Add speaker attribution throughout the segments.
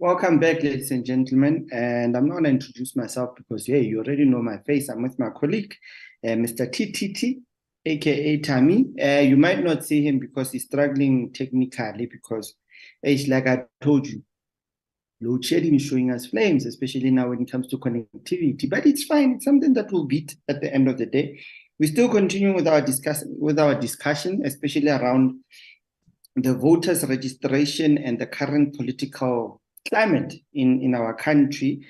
Speaker 1: Welcome back, ladies and gentlemen. And I'm not going to introduce myself because, you already know my face. I'm with my colleague, Mr. TTT, aka Tammy. You might not see him because he's struggling technically because, like I told you, load shedding is showing us flames, especially now when it comes to connectivity. But it's fine. It's something that will beat at the end of the day. We still continue with our discussion, especially around the voters' registration and the current political climate in our country.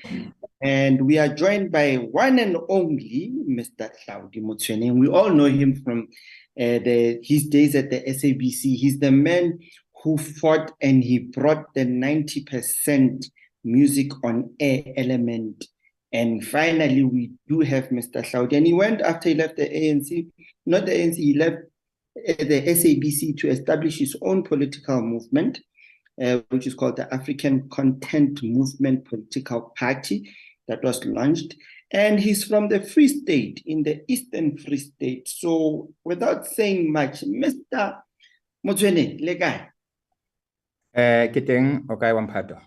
Speaker 1: And we are joined by one and only Mr. Hlaudi Motsoeneng. We all know him from his days at the SABC. He's the man who fought and he brought the 90% music on air element. And finally, we do have Mr. Hlaudi. And he went after he left the ANC, not the ANC, he left the SABC to establish his own political movement, which is called the African Content Movement Political Party, that was launched. And he's from the Free State, in the Eastern Free State. So without saying much, Mr. Motsoeneng, le kae?
Speaker 2: Ke teng o kae wa Mphato?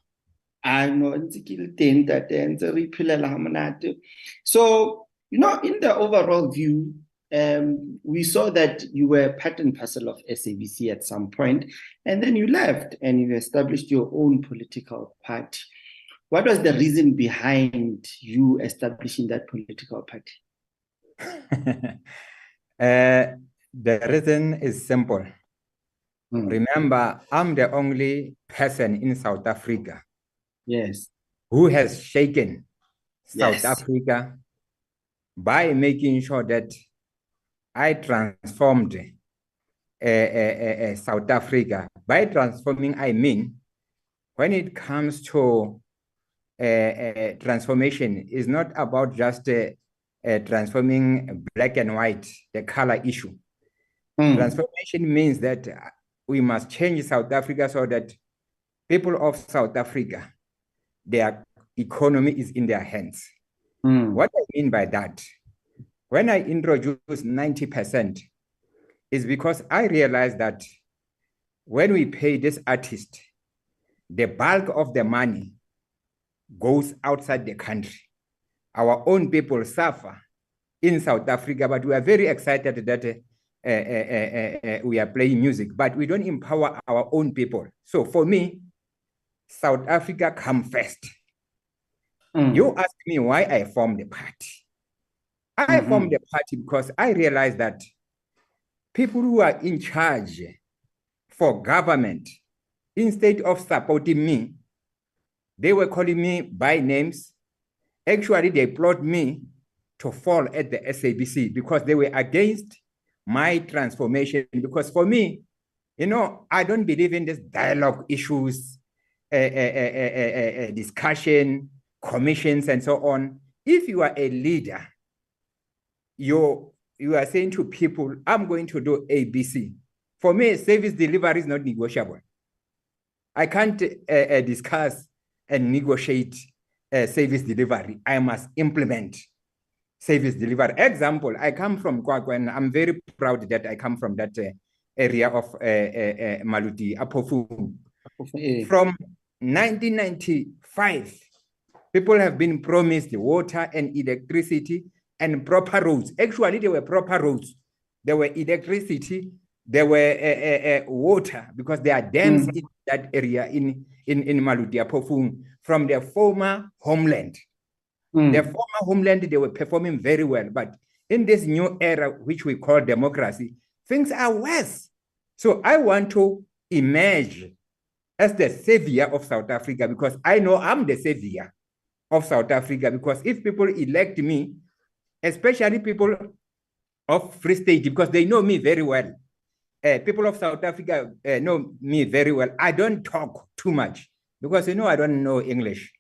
Speaker 1: So, in the overall view, we saw that you were part and parcel of SABC at some point, and then you left and you established your own political party. What was the reason behind you establishing that political party?
Speaker 2: The reason is simple. Remember, I'm the only person in South Africa who has shaken South Africa by making sure that I transformed South Africa. By transforming, I mean, when it comes to transformation, it's not about just transforming black and white, the color issue. Transformation means that we must change South Africa so that people of South Africa, their economy is in their hands. What I mean by that, when I introduce 90%, is because I realized that when we pay this artist, the bulk of the money goes outside the country. Our own people suffer in South Africa, but we are very excited that we are playing music, but we don't empower our own people. So for me, South Africa come first. You ask me why I formed the party. I formed the party because I realized that people who are in charge for government, instead of supporting me, they were calling me by names. Actually, they plot me to fall at the SABC because they were against my transformation. Because for me, I don't believe in this dialogue issues, discussion, commissions, and so on. If you are a leader, you are saying to people, I'm going to do ABC. For me, service delivery is not negotiable. I can't discuss and negotiate service delivery. I must implement service delivery. Example, I come from Kwakwa, and I'm very proud that I come from that area of Maluti, Apofu. From 1995, people have been promised water and electricity and proper roads. Actually, there were proper roads. There were electricity, there were water, because there are dams in that area in Maluti, Apofu, from their former homeland. Their former homeland, they were performing very well. But in this new era, which we call democracy, things are worse. So I want to emerge as the savior of South Africa, because I know I'm the savior of South Africa. Because if people elect me, especially people of Free State, because they know me very well. People of South Africa know me very well. I don't talk too much because, I don't know English.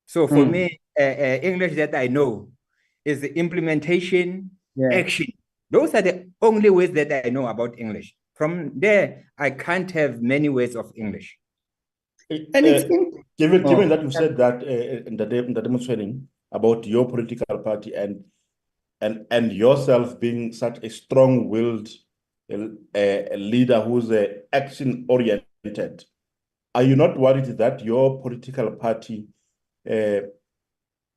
Speaker 2: So for me, English that I know is the implementation, action. Those are the only ways that I know about English. From there, I can't have many ways of English.
Speaker 3: Given that you said that in the demonstrating about your political party and yourself being such a strong-willed leader who's action-oriented, are you not worried that your political party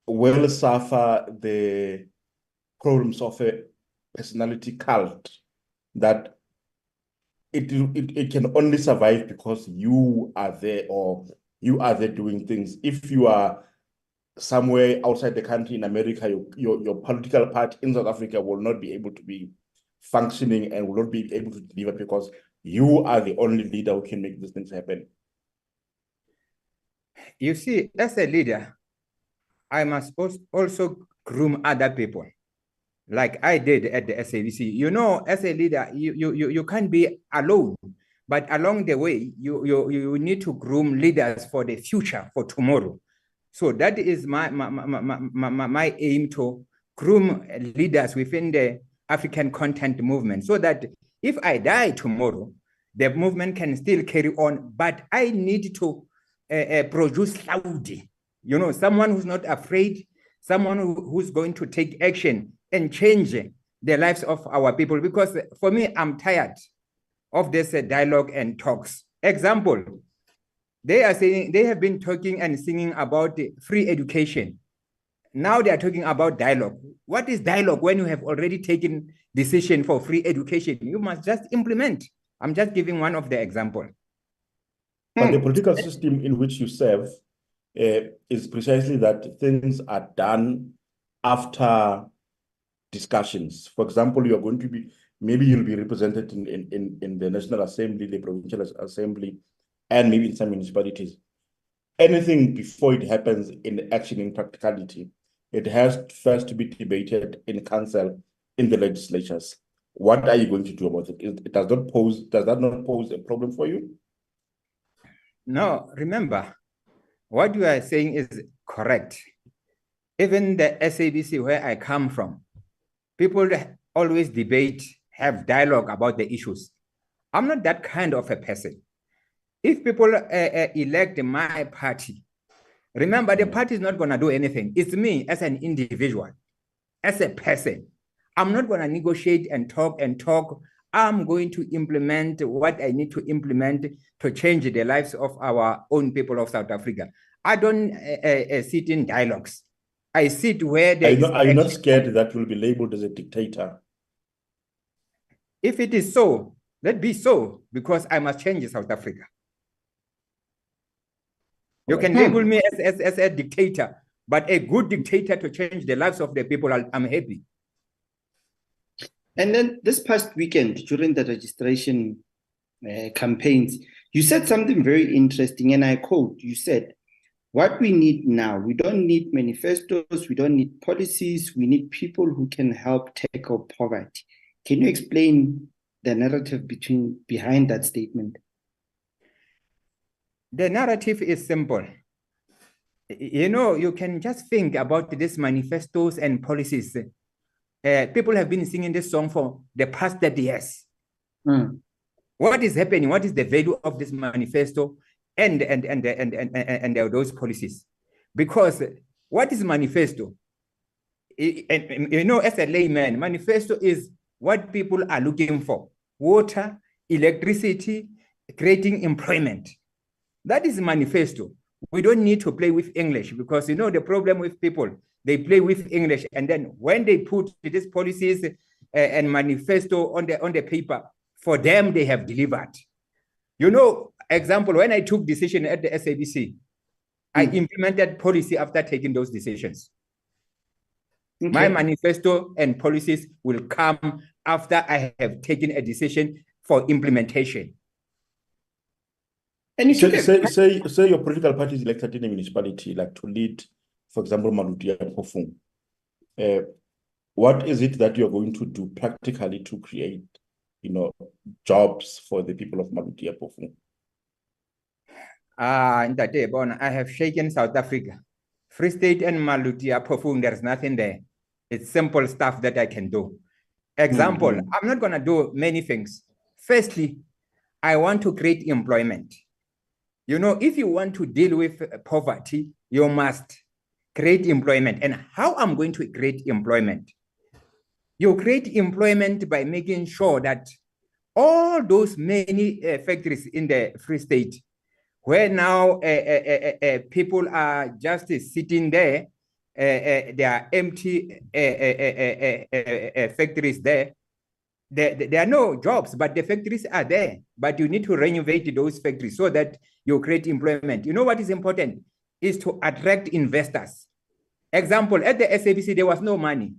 Speaker 3: will suffer the problems of a personality cult, that it can only survive because you are there, or you are there doing things? If you are somewhere outside the country in America, your political party in South Africa will not be able to be functioning and will not be able to deliver because you are the only leader who can make these things happen.
Speaker 2: You see, as a leader, I must also groom other people, like I did at the SABC. You know, as a leader, you can't be alone, but along the way, you need to groom leaders for the future, for tomorrow. So that is my aim, to groom leaders within the African content movement, so that if I die tomorrow, the movement can still carry on. But I need to produce Hlaudi, you know, someone who's not afraid, someone who's going to take action and change the lives of our people. Because for me, I'm tired of this dialogue and talks. Example, they are saying, they have been talking and singing about free education. Now they are talking about dialogue. What is dialogue when you have already taken decision for free education? You must just implement. I'm just giving one of the examples.
Speaker 3: But the political system in which you serve is precisely that things are done after discussions. For example, you are going to be, maybe you'll be represented in the National Assembly, the Provincial Assembly, and maybe in some municipalities. Anything before it happens in action, in practicality, it has first to be debated in council, in the legislatures. What are you going to do about it? Does that not pose a problem for you?
Speaker 2: No, remember, what you are saying is correct. Even the SABC, where I come from, people always debate, have dialogue about the issues. I'm not that kind of a person. If people elect my party, remember, the party is not going to do anything. It's me as an individual, as a person. I'm not going to negotiate and talk and talk. I'm going to implement what I need to implement to change the lives of our own people of South Africa. I don't sit in dialogues. I sit where there
Speaker 3: Are you not scared that you'll be labeled as a dictator?
Speaker 2: If it is so, let be so, because I must change South Africa. You can label me as a dictator, but a good dictator to change the lives of the people, I'm happy.
Speaker 1: And then this past weekend, during the registration campaigns, you said something very interesting, and I quote, you said, what we need now, we don't need manifestos, we don't need policies, we need people who can help tackle poverty. Can you explain the narrative behind that statement?
Speaker 2: The narrative is simple. You know, you can just think about these manifestos and policies. People have been singing this song for the past 30 years. What is happening? What is the value of this manifesto and those policies? Because what is manifesto? And you know, as a layman, manifesto is what people are looking for: water, electricity, creating employment. That is manifesto. We don't need to play with English, because you know the problem with people, they play with English, and then when they put these policies and manifesto on the paper, for them they have delivered. You know, example, when I took decision at the SABC, I implemented policy after taking those decisions. Okay. My manifesto and policies will come after I have taken a decision for implementation.
Speaker 3: And say your political party is elected in a municipality, like to lead, for example, Maluti Pofung. What is it that you're going to do practically to create, you know, jobs for the people of Maluti Pofung?
Speaker 2: I have shaken South Africa. Free State and Maluti Pofung, there's nothing there. It's simple stuff that I can do. Example, I'm not going to do many things. Firstly, I want to create employment. You know, if you want to deal with poverty, you must create employment. And how I'm going to create employment? You create employment by making sure that all those many factories in the Free State, where now people are just sitting there. There are empty factories there. There are no jobs, but the factories are there. But you need to renovate those factories so that you create employment. You know what is important is to attract investors. Example, at the SABC, there was no money.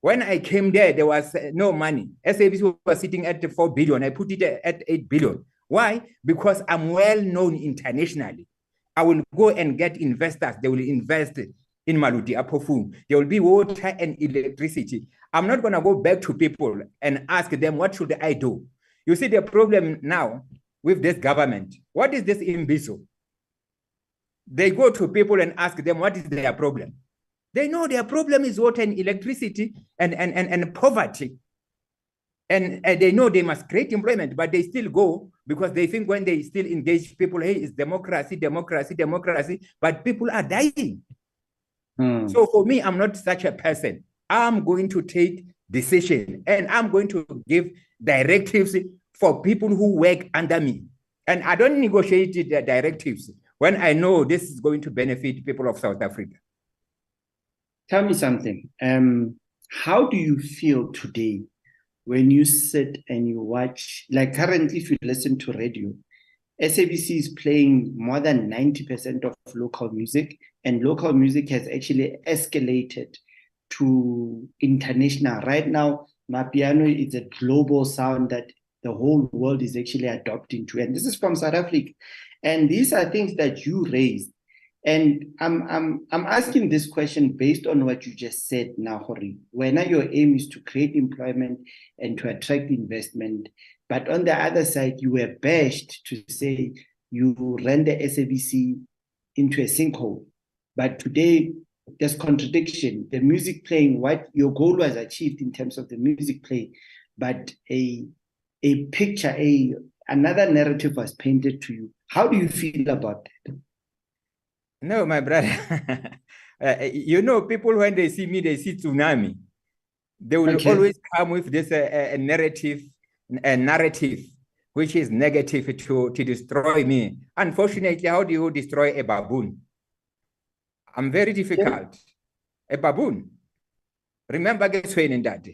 Speaker 2: When I came there, there was no money. SABC was sitting at 4 billion. I put it at 8 billion. Why? Because I'm well known internationally. I will go and get investors. They will invest in Maluti Apofu. There will be water and electricity. I'm not going to go back to people and ask them, what should I do? You see the problem now with this government. What is this imbizo? They go to people and ask them, what is their problem? They know their problem is water and electricity and poverty. And they know they must create employment, but they still go because they think when they still engage people, hey, it's democracy, democracy, democracy, but people are dying. So for me, I'm not such a person. I'm going to take decision and I'm going to give directives for people who work under me. And I don't negotiate the directives when I know this is going to benefit people of South Africa.
Speaker 1: Tell me something. How do you feel today when you sit and you watch, like currently if you listen to radio, SABC is playing more than 90% of local music, and local music has actually escalated to international. Right now, Mapiano is a global sound that the whole world is actually adopting to. And this is from South Africa. And these are things that you raised. And I'm asking this question based on what you just said now, Hori. When your aim is to create employment and to attract investment, but on the other side, you were bashed to say you ran the SABC into a sinkhole. But today, there's contradiction. The music playing, what your goal was achieved in terms of the music play, but a picture, another narrative was painted to you. How do you feel about that?
Speaker 2: No, my brother. You know, people, when they see me, they see tsunami. They will always come with this narrative, which is negative to destroy me. Unfortunately, how do you destroy a baboon? I'm very difficult. A baboon. Remember, get trained in that.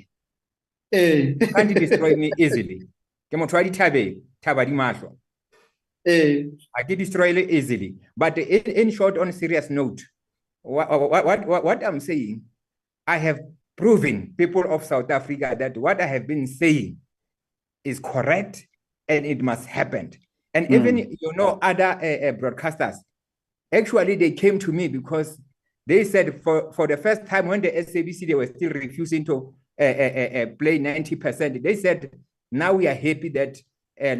Speaker 2: You can't destroy me easily. I can destroy it easily. But in short, on a serious note, what I'm saying, I have proven people of South Africa that what I have been saying is correct and it must happen. And even, you know, other broadcasters, actually, they came to me because they said for the first time when the SABC, they were still refusing to play 90%. They said, now we are happy that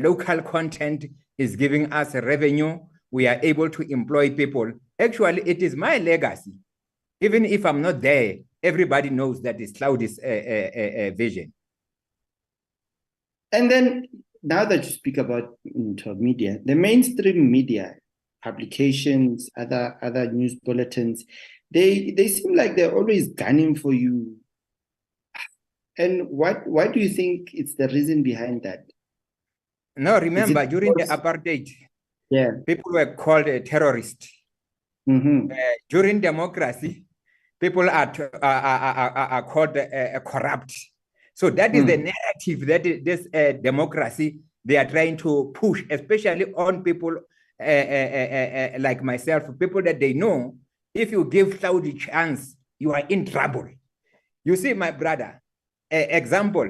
Speaker 2: local content is giving us a revenue. We are able to employ people. Actually, it is my legacy. Even if I'm not there, everybody knows that it's Hlaudi's vision. And then, now that you speak about media, the mainstream media, publications, other news bulletins, they seem like they're always gunning for you. And why do you think it's the reason behind that? No, remember, during the apartheid, people were called a terrorist. During democracy, people are called corrupt. So that is the narrative that this democracy, they are trying to push, especially on people like myself, people that they know, if you give Hlaudi a chance, you are in trouble. You see, my brother, example,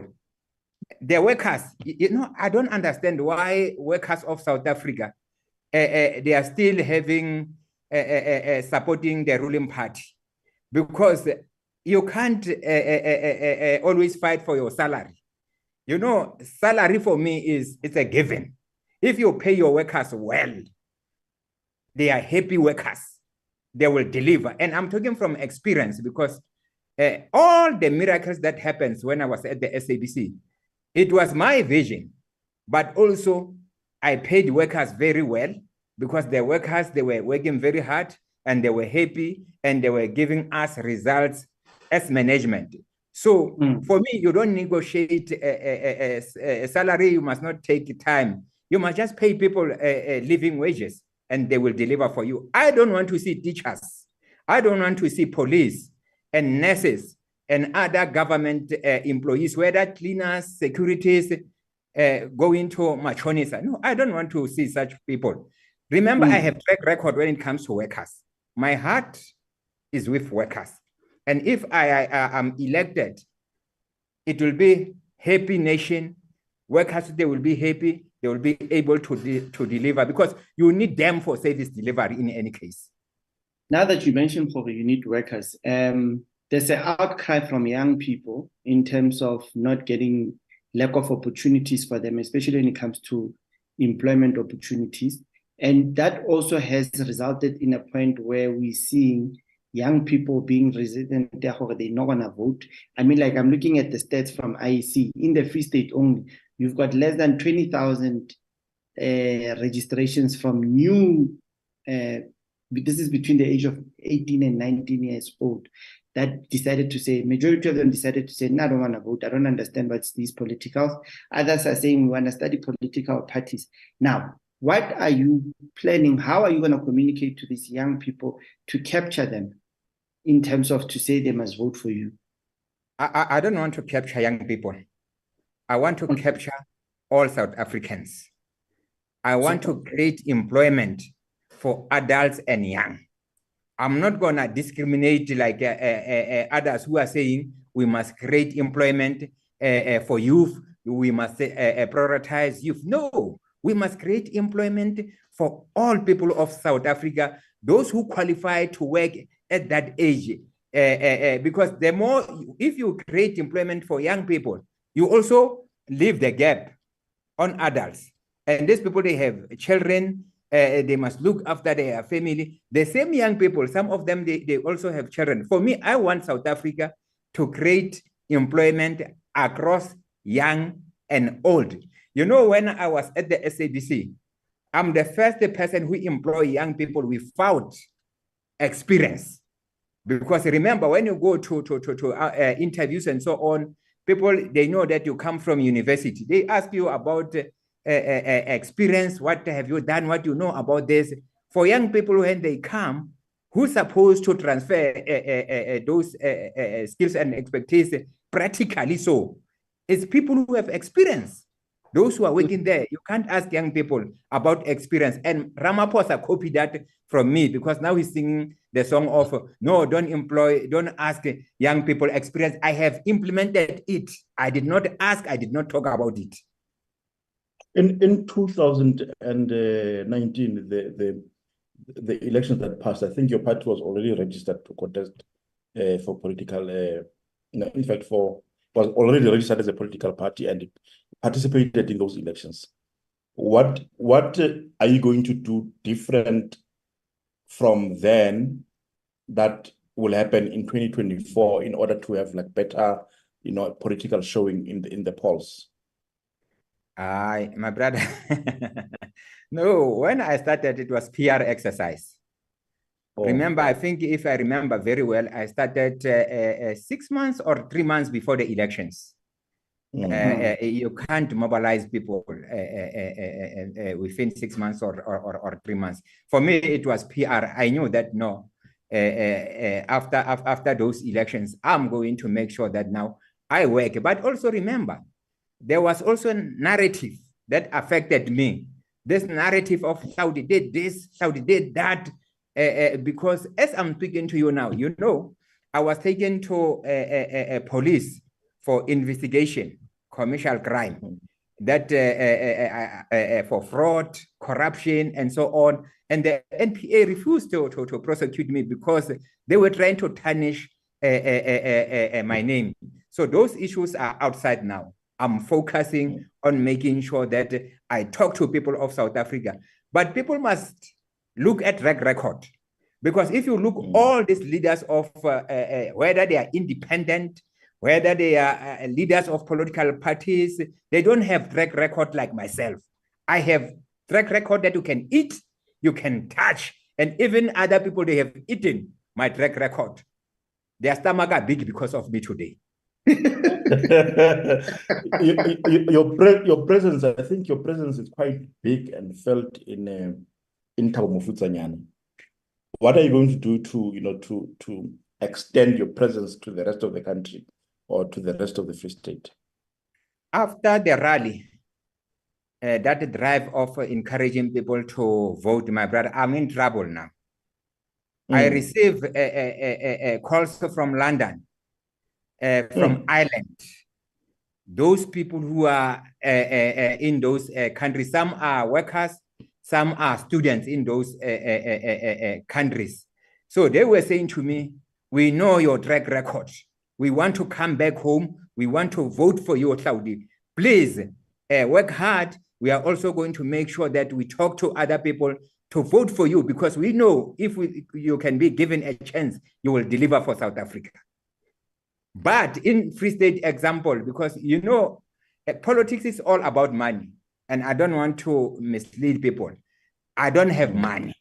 Speaker 2: the workers, you know, I don't understand why workers of South Africa, they are still having, supporting the ruling party, because you can't always fight for your salary. You know, salary for me it's a given. If you pay your workers well, they are happy workers, they will deliver. And I'm talking from experience, because all the miracles that happens when I was at the SABC, it was my vision, but also I paid workers very well, because the workers, they were working very hard and they were happy and they were giving us results as management. So for me, you don't negotiate a salary. You must not take time. You must just pay people living wages and they will deliver for you. I don't want to see teachers. I don't want to see police and nurses and other government employees, whether cleaners, securities, go into machonisa. No, I don't want to see such people. Remember, I have track record when it comes to workers. My heart is with workers. And if I am elected, it will be happy nation. Workers, they will be happy. They will be able to deliver, because you need them for service delivery in any case.
Speaker 1: Now that you mentioned, you need workers, there's an outcry from young people in terms of not getting lack of opportunities for them, especially when it comes to employment opportunities. And that also has resulted in a point where we're seeing young people being resident there, they're not going to vote. I mean, like, I'm looking at the stats from IEC. In the Free State only, you've got less than 20,000 registrations from new, this is between the age of 18 and 19 years old, that decided to say, majority of them decided to say, no, I don't want to vote. I don't understand what's these politicals. Others are saying, we want to study political parties. Now, what are you planning? How are you going to communicate to these young people to capture them in terms of to say they must vote for you?
Speaker 2: I don't want to capture young people. I want to capture all South Africans. I want to create employment for adults and young. I'm not going to discriminate like others who are saying we must create employment for youth. We must prioritize youth. No, we must create employment for all people of South Africa, those who qualify to work at that age. Because the more, if you create employment for young people, you also leave the gap on adults. And these people, they have children, they must look after their family. The same young people, some of them, they also have children. For me, I want South Africa to create employment across young and old. You know, when I was at the SABC, I'm the first person who employ young people without experience. Because remember, when you go to interviews and so on, people, they know that you come from university. They ask you about experience, what have you done, what you know about this. For young people, when they come, who's supposed to transfer those skills and expertise practically so? It's people who have experience. Those who are working there, you can't ask young people about experience. And Ramaphosa copied that from me, because now he's singing the song of, no, don't ask young people experience. I have implemented it. I did not ask, I did not talk about it.
Speaker 3: In 2019, the elections that passed, I think your party was already registered to contest for political, in fact, was already registered as a political party and participated in those elections. What are you going to do different from then that will happen in 2024 in order to have like better, political showing in the polls?
Speaker 2: My brother, no, when I started, it was PR exercise. Oh. Remember, I think if I remember very well, I started 6 months or 3 months before the elections. Mm-hmm. You can't mobilize people within 6 months or 3 months. For me, it was PR. I knew that no, after those elections, I'm going to make sure that now I work. But also remember, there was also a narrative that affected me. This narrative of Hlaudi did this, Hlaudi did that, because as I'm speaking to you now, I was taken to police for investigation, commercial crime, that for fraud, corruption, and so on. And the NPA refused to prosecute me because they were trying to tarnish my name. So those issues are outside now. I'm focusing on making sure that I talk to people of South Africa. But people must look at track record. Because if you look all these leaders of, whether they are independent, whether they are leaders of political parties, they don't have track record like myself. I have track record that you can eat, you can touch, and even other people, they have eaten my track record. Their stomach are big because of me today.
Speaker 3: Your presence, I think your presence is quite big and felt in Thabo Mofutsanyane. What are you going to do to extend your presence to the rest of the country or to the rest of the Free State?
Speaker 2: After the rally, that drive of encouraging people to vote, my brother, I'm in trouble now. I receive calls from London, from Ireland. Those people who are in those countries, some are workers, some are students in those countries. So they were saying to me, we know your track record. We want to come back home. We want to vote for you, Hlaudi. Please work hard. We are also going to make sure that we talk to other people to vote for you, because we know if you can be given a chance, you will deliver for South Africa. But in Free State example, because politics is all about money, and I don't want to mislead people. I don't have money,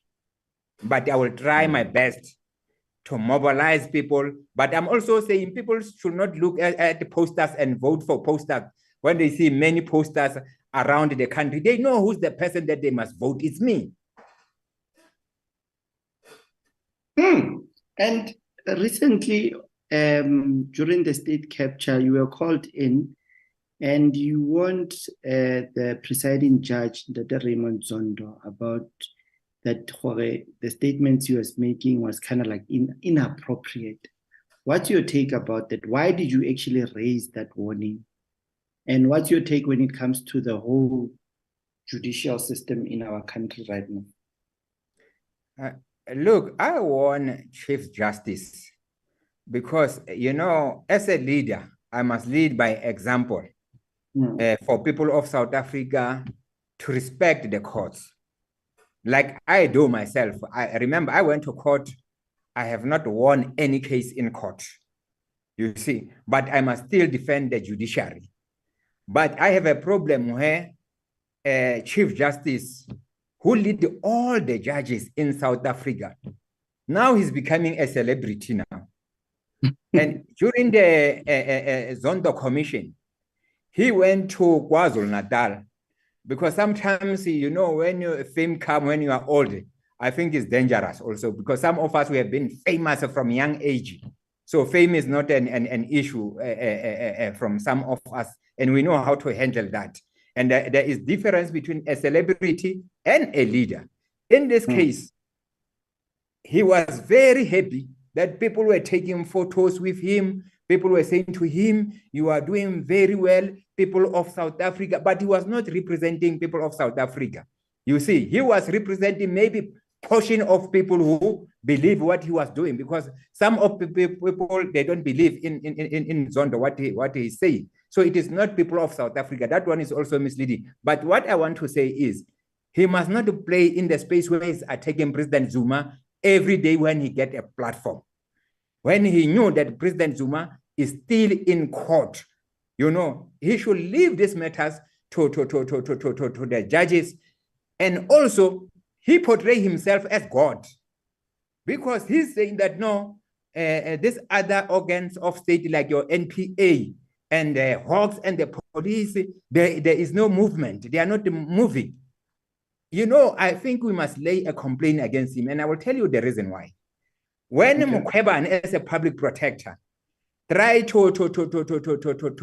Speaker 2: but I will try my best to mobilize people. But I'm also saying people should not look at the posters and vote for posters. When they see many posters around the country, they know who's the person that they must vote. It's me.
Speaker 1: And recently, during the state capture, you were called in and you warned the presiding judge, Dr. Raymond Zondo, about that the statements he was making was kind of like inappropriate. What's your take about that? Why did you actually raise that warning? And what's your take when it comes to the whole judicial system in our country right now?
Speaker 2: Look, I warn Chief Justice because, as a leader, I must lead by example for people of South Africa to respect the courts. Like I do myself. I remember I went to court. I have not won any case in court, you see, but I must still defend the judiciary. But I have a problem where Chief Justice, who lead all the judges in South Africa, now he's becoming a celebrity now. And during the Zondo Commission, he went to KwaZulu-Natal, because sometimes, when fame comes when you are old, I think it's dangerous also, because some of us, we have been famous from young age. So fame is not an issue from some of us, and we know how to handle that. And there is difference between a celebrity and a leader. In this case, he was very happy that people were taking photos with him. People were saying to him, you are doing very well, people of South Africa, but he was not representing people of South Africa. You see, he was representing maybe portion of people who believe what he was doing, because some of the people, they don't believe in Zondo, what he saying. So it is not people of South Africa. That one is also misleading. But what I want to say is, he must not play in the space where he's attacking President Zuma every day when he get a platform. When he knew that President Zuma is still in court, he should leave these matters to the judges. And also, he portrays himself as God, because he's saying that no, these other organs of state like your NPA and the Hawks and the police, there is no movement. They are not moving. I think we must lay a complaint against him, and I will tell you the reason why. When Mukweban, as a public protector, tried to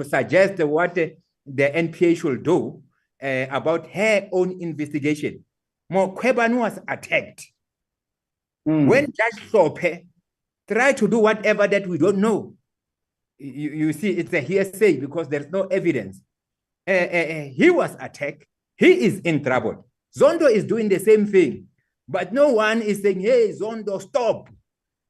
Speaker 2: suggest what the NPA should do about her own investigation, Mukweban was attacked. When Judge Sope tried to do whatever that we don't know, you see, it's a hearsay because there's no evidence. He was attacked. He is in trouble. Zondo is doing the same thing, but no one is saying, hey, Zondo, stop.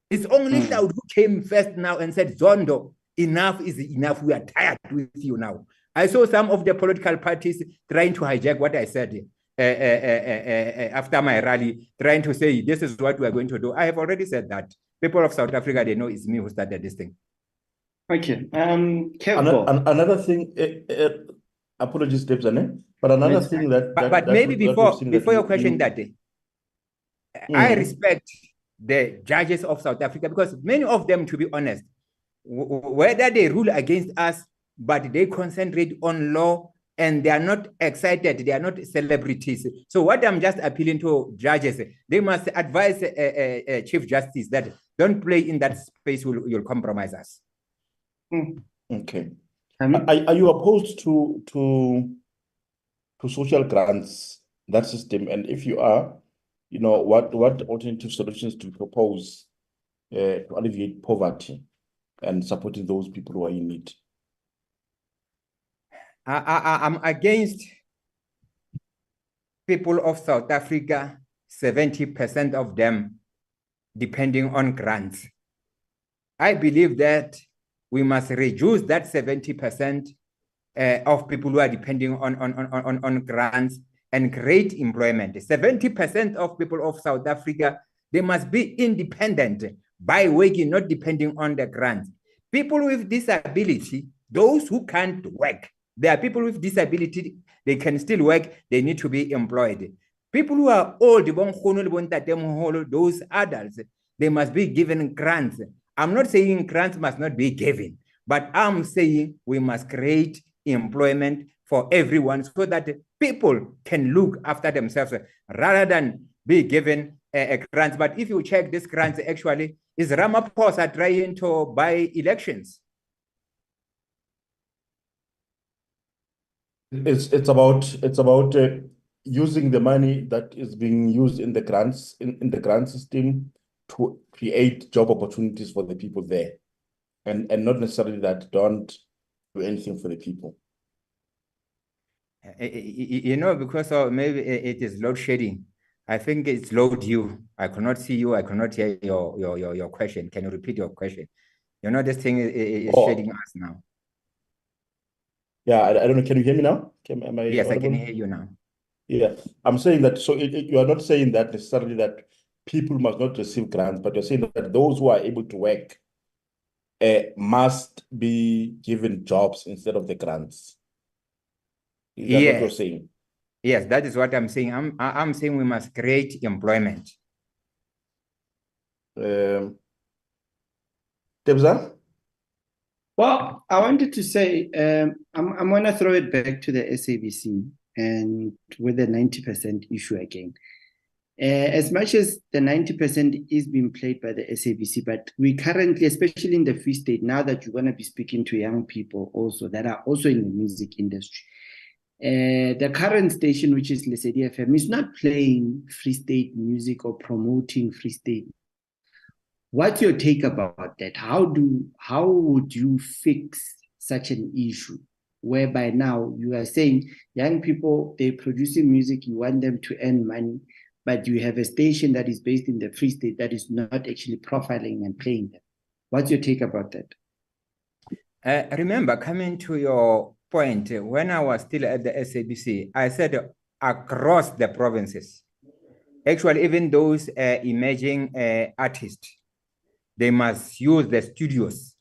Speaker 2: It's only Hlaudi who came first now and said, Zondo, enough is enough. We are tired with you now. I saw some of the political parties trying to hijack what I said after my rally, trying to say, this is what we are going to do. I have already said that. People of South Africa, they know it's me who started this thing.
Speaker 1: Okay.
Speaker 3: Another thing, apologies, Tebzane, but another thing
Speaker 2: But maybe before your question, I respect the judges of South Africa, because many of them, to be honest, whether they rule against us, but they concentrate on law and they are not excited, they are not celebrities. So what I'm just appealing to judges, they must advise Chief Justice that don't play in that space, you'll compromise us.
Speaker 3: Okay. Are you opposed to social grants, that system? And if you are, what alternative solutions do you propose to alleviate poverty and supporting those people who are in need?
Speaker 2: I'm against people of South Africa, 70% of them depending on grants. I believe that we must reduce that 70% of people who are depending on grants and create employment. 70% of people of South Africa, they must be independent by working, not depending on the grants. People with disability, those who can't work, there are people with disability, they can still work, they need to be employed. People who are old, those adults, they must be given grants. I'm not saying grants must not be given, but I'm saying we must create employment for everyone so that people can look after themselves rather than be given grants. But if you check these grants, actually, is Ramaphosa trying to buy elections?
Speaker 3: It's about using the money that is being used in the grants in the grant system to create job opportunities for the people there, and not necessarily that don't do anything for the people.
Speaker 2: Because maybe it is load shedding. I think it's load you. I cannot see you. I cannot hear your question. Can you repeat your question? This thing is shedding us now.
Speaker 3: Yeah, I don't know. Can you hear me now?
Speaker 2: Yes, audible? I can hear you now.
Speaker 3: Yeah, I'm saying that. So you are not saying that necessarily that people must not receive grants, but you're saying that those who are able to work must be given jobs instead of the grants. Is that what you're saying?
Speaker 2: Yes, that is what I'm saying. I'm saying we must create employment.
Speaker 3: Tebza?
Speaker 1: Well, I wanted to say, I'm going to throw it back to the SABC and with the 90% issue again. As much as the 90% is being played by the SABC, but we currently, especially in the Free State, now that you're going to be speaking to young people also that are also in the music industry, the current station, which is Lesedi FM, is not playing Free State music or promoting Free State. What's your take about that? How would you fix such an issue whereby now you are saying young people, they're producing music, you want them to earn money, but you have a station that is based in the Free State that is not actually profiling and playing them? What's your take about
Speaker 2: that? Remember, coming to your point, when I was still at the SABC, I said across the provinces, actually even those emerging artists, they must use the studios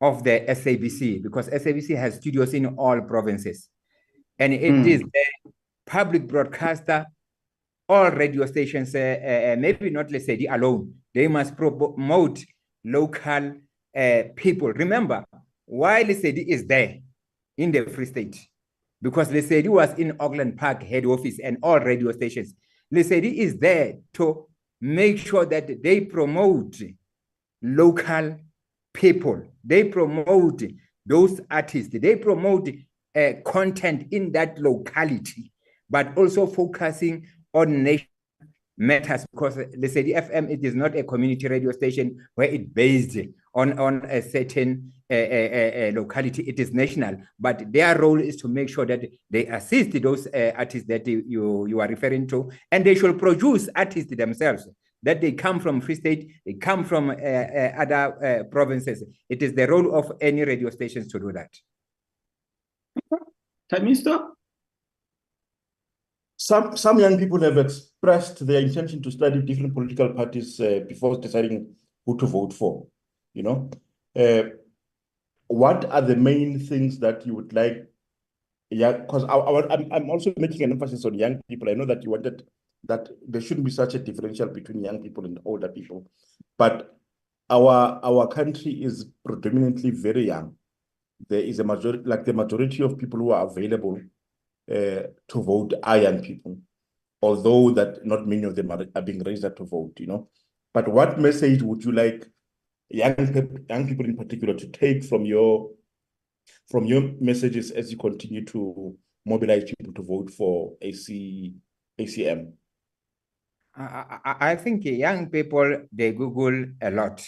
Speaker 2: of the SABC because SABC has studios in all provinces. And it is the public broadcaster, all radio stations, maybe not Lesedi alone, they must promote local people. Remember, why Lesedi is there in the Free State? Because Lesedi was in Auckland Park head office and all radio stations. Lesedi is there to make sure that they promote local people. They promote those artists. They promote content in that locality, but also focusing on national matters because Lesedi FM, it is not a community radio station where it's based on a certain locality. It is national, but their role is to make sure that they assist those artists that you are referring to, and they should produce artists themselves, that they come from Free State, they come from other provinces. It is the role of any radio stations to do that.
Speaker 1: Thamisto?
Speaker 3: Some young people have expressed their intention to study different political parties before deciding who to vote for. What are the main things that you would like? Yeah, because I'm also making an emphasis on young people. I know that you wanted that there shouldn't be such a differential between young people and older people. But our country is predominantly very young. There is a majority, like the majority of people who are available to vote are young people, although that not many of them are being raised up to vote, you know. But what message would you like young people in particular to take from your messages as you continue to mobilize people to vote for ACM?
Speaker 2: I think young people, they Google a lot.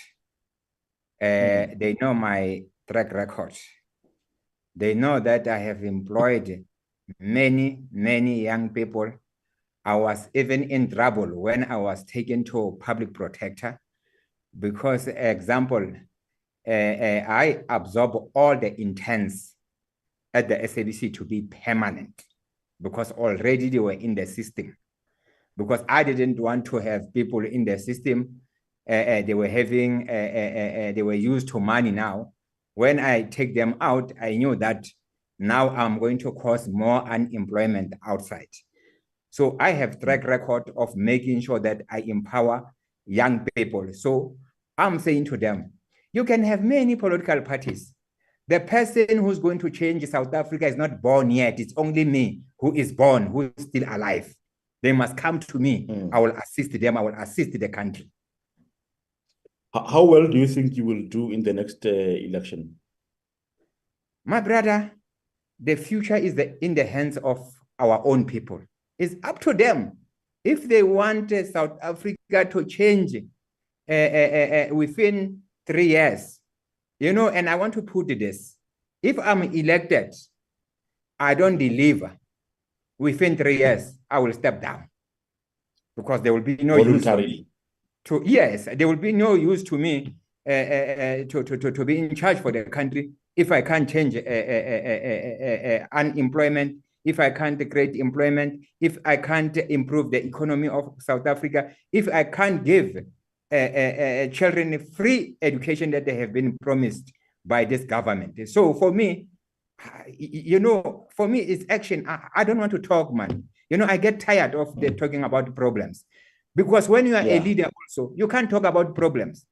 Speaker 2: They know my track record. They know that I have employed many young people. I was even in trouble when I was taken to a public protector because, example, I absorb all the intents at the SABC to be permanent because already they were in the system. Because I didn't want to have people in the system. They were having, they were used to money now. When I take them out, I knew that now I'm going to cause more unemployment outside. So I have track record of making sure that I empower young people. So I'm saying to them, you can have many political parties. The person who's going to change South Africa is not born yet. It's only me who is born, who is still alive. They must come to me. I will assist them. I will assist the country.
Speaker 3: How well do you think you will do in the next election?
Speaker 2: My brother, the future is in the hands of our own people. It's up to them. If they want South Africa to change within 3 years, you know, and I want to put this, if I'm elected, I don't deliver within 3 years, I will step down because there will be no use to me. Yes, there will be no use to me to be in charge for the country if I can't change unemployment, if I can't create employment, if I can't improve the economy of South Africa, if I can't give children free education that they have been promised by this government. So for me, you know, for me, it's action. I don't want to talk, man. You know, I get tired of the talking about problems. Because when you are a leader also, you can't talk about problems.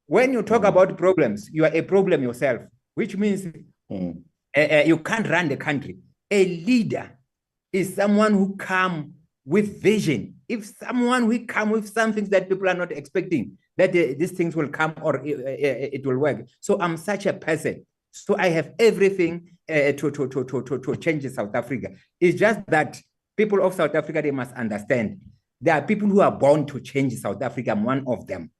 Speaker 2: When you talk about problems, you are a problem yourself, which means you can't run the country. A leader is someone who comes with vision. If someone who comes with some things that people are not expecting, that these things will come or it will work. So I'm such a person. So I have everything to change South Africa. It's just that people of South Africa, they must understand. There are people who are born to change South Africa. I'm one of them.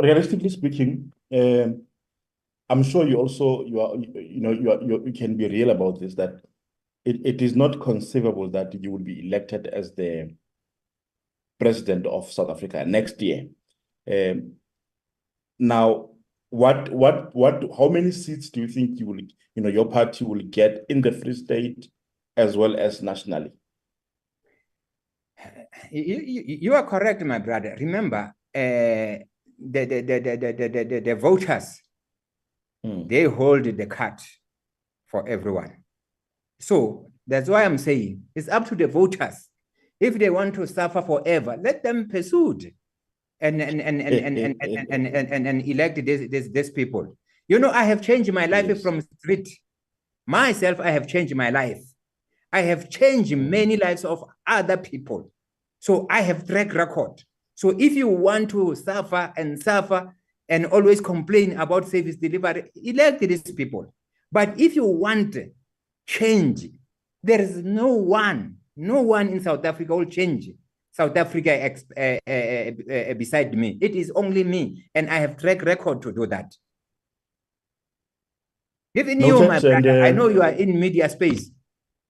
Speaker 3: Realistically speaking, I'm sure you can be real about this, that it is not conceivable that you will be elected as the president of South Africa next year. Now, how many seats do you think your party will get in the Free State as well as nationally?
Speaker 2: You are correct, my brother. Remember, the voters, they hold the card for everyone. So that's why I'm saying it's up to the voters. If they want to suffer forever, let them pursue and elect these people. You know, I have changed my life from street. Myself, I have changed my life. I have changed many lives of other people. So I have track record. So if you want to suffer and always complain about service delivery, elect these people. But if you want change, there is no one in South Africa will change South Africa beside me. It is only me, and I have track record to do that. Even you, my brother, I know you are in media space.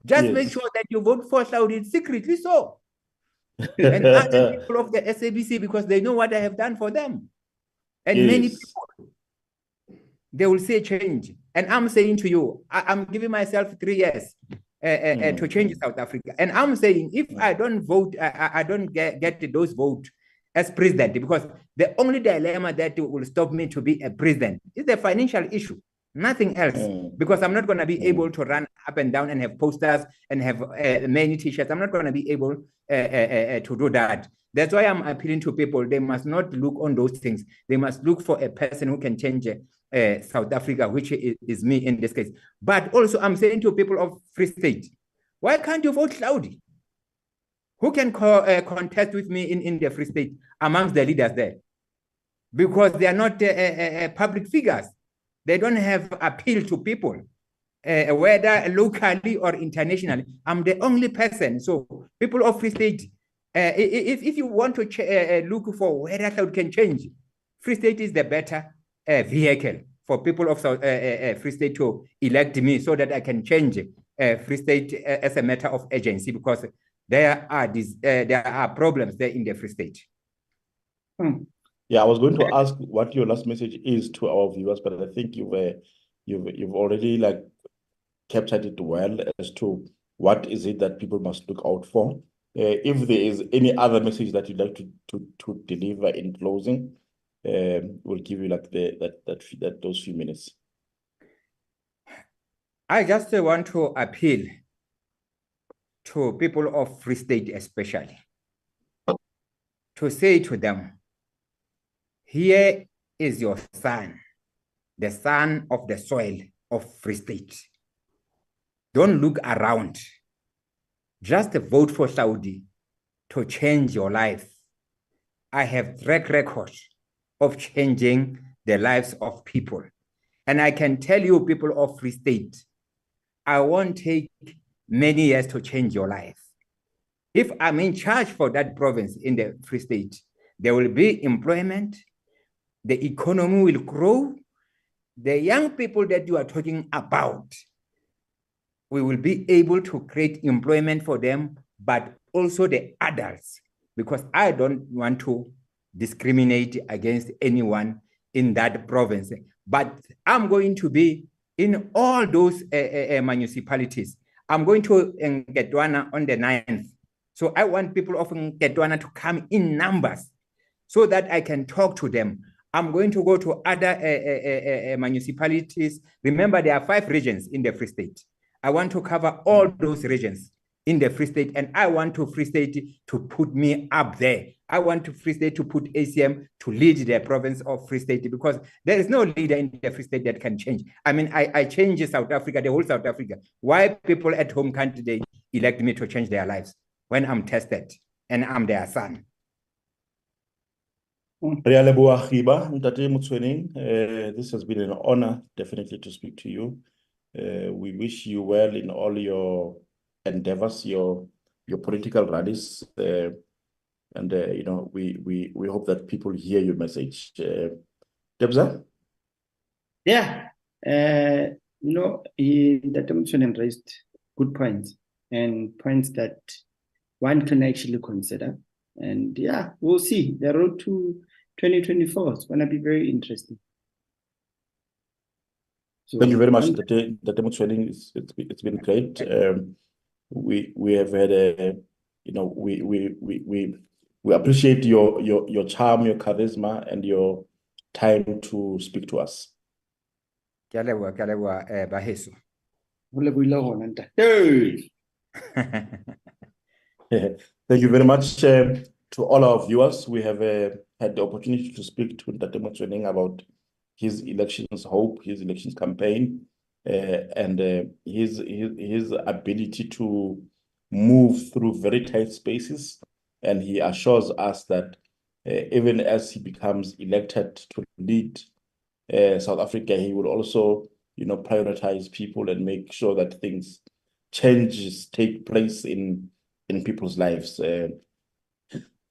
Speaker 2: Just make sure that you vote for Hlaudi secretly so. And other people of the SABC, because they know what I have done for them. And many people, they will say change. And I'm saying to you, I'm giving myself 3 years to change South Africa. And I'm saying, if I don't vote, I don't get those votes as president, because the only dilemma that will stop me to be a president is the financial issue. Nothing else, because I'm not going to be able to run up and down and have posters and have many t-shirts. I'm not going to be able to do that. That's why I'm appealing to people. They must not look on those things. They must look for a person who can change South Africa, which is me in this case. But also I'm saying to people of Free State, why can't you vote Hlaudi? Who can contest with me in the Free State amongst the leaders there? Because they are not public figures. They don't have appeal to people, whether locally or internationally. I'm the only person. So people of Free State, if you want to look for whether Hlaudi can change, Free State is the better vehicle for people of Free State to elect me so that I can change Free State as a matter of agency, because there are problems there in the Free State.
Speaker 3: Yeah, I was going to ask what your last message is to our viewers, but I think you've already like captured it well as to what is it that people must look out for. If there is any other message that you'd like to deliver in closing, we'll give you like those few minutes.
Speaker 2: I just want to appeal to people of Free State especially, to say to them, here is your son, the son of the soil of Free State. Don't look around. Just vote for Hlaudi to change your life. I have track record of changing the lives of people. And I can tell you, people of Free State, I won't take many years to change your life. If I'm in charge for that province in the Free State, there will be employment, the economy will grow, the young people that you are talking about, we will be able to create employment for them, but also the adults, because I don't want to discriminate against anyone in that province. But I'm going to be in all those municipalities. I'm going to Ngetwana on the 9th. So I want people of Ngetwana to come in numbers so that I can talk to them. I'm going to go to other municipalities. Remember, there are 5 regions in the Free State. I want to cover all those regions in the Free State, and I want to Free State to put me up there. I want to Free State to put ACM to lead the province of Free State, because there is no leader in the Free State that can change. I mean, I change South Africa, the whole South Africa. Why people at home can't they elect me to change their lives when I'm tested and I'm their son?
Speaker 3: This has been an honor, definitely, to speak to you. We wish you well in all your endeavors, your political rallies, and you know, we hope that people hear your message. Debza?
Speaker 1: Yeah, you know, Dr. Motsoeneng raised good points, and points that one can actually consider. And yeah, we'll see. The road to 2024 is going to be very interesting. So,
Speaker 3: thank you very much, Dr. Motsoeneng. It's been great. We have had you know, we appreciate your charm, your charisma, and your time to speak to us.
Speaker 2: Thank
Speaker 3: you very much to all our viewers. We have had the opportunity to speak to Dr. Motsoeneng about his elections hope, his elections campaign, and his ability to move through very tight spaces. And he assures us that even as he becomes elected to lead South Africa, he will also, you know, prioritize people and make sure that changes take place in people's lives.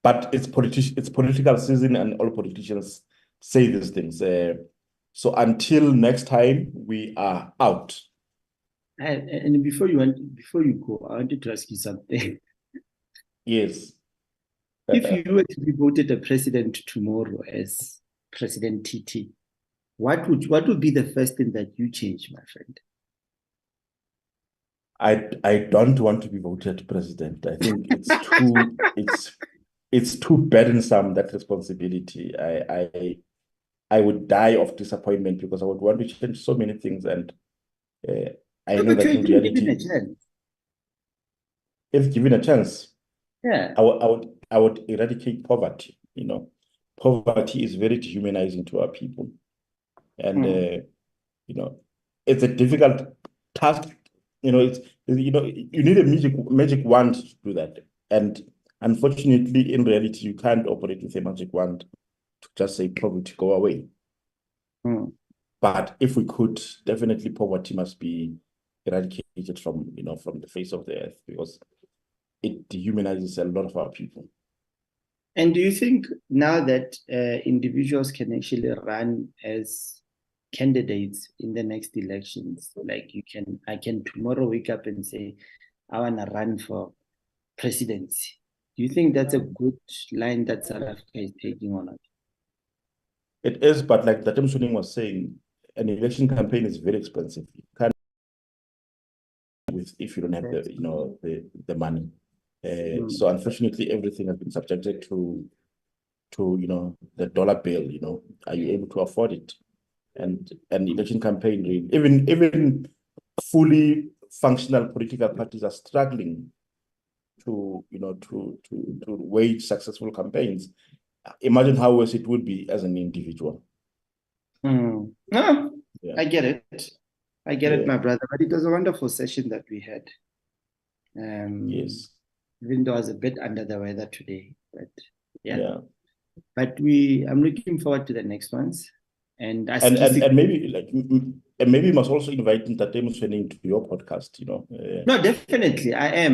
Speaker 3: But it's political season, and all politicians say these things. So until next time, we are out.
Speaker 1: And before you go, I wanted to ask you something.
Speaker 3: Yes.
Speaker 1: If you were to be voted a president tomorrow as President TT, what would be the first thing that you change, my friend?
Speaker 3: I don't want to be voted president. I think it's too burdensome, that responsibility. I would die of disappointment because I would want to change so many things, and I know
Speaker 1: But
Speaker 3: that in
Speaker 1: given a
Speaker 3: reality,
Speaker 1: chance.
Speaker 3: if given a chance,
Speaker 1: Yeah.
Speaker 3: I would eradicate poverty. You know, poverty is very dehumanizing to our people, and you know, it's a difficult task. You know, you need a magic wand to do that, and unfortunately, in reality, you can't operate with a magic wand to just say poverty go away. But if we could, definitely poverty must be eradicated from the face of the earth, because it dehumanizes a lot of our people.
Speaker 1: And do you think now that individuals can actually run as candidates in the next elections, like I can tomorrow wake up and say, I want to run for presidency? Do you think that's a good line that South Africa is taking on it?
Speaker 3: It is, but like Hlaudi Motsoeneng was saying, an election campaign is very expensive. You can't if you don't have the money. So unfortunately, everything has been subjected to the dollar bill. Are you able to afford it? And an election campaign, even fully functional political parties are struggling to wage successful campaigns. Imagine how worse it would be as an individual.
Speaker 1: No, yeah. I get it. I get it, my brother. But it was a wonderful session that we had.
Speaker 3: Yes.
Speaker 1: Even though I was a bit under the weather today, but yeah. But I'm looking forward to the next ones. And
Speaker 3: maybe maybe you must also invite Hlaudi Motsoeneng to your podcast.
Speaker 1: No, definitely I am.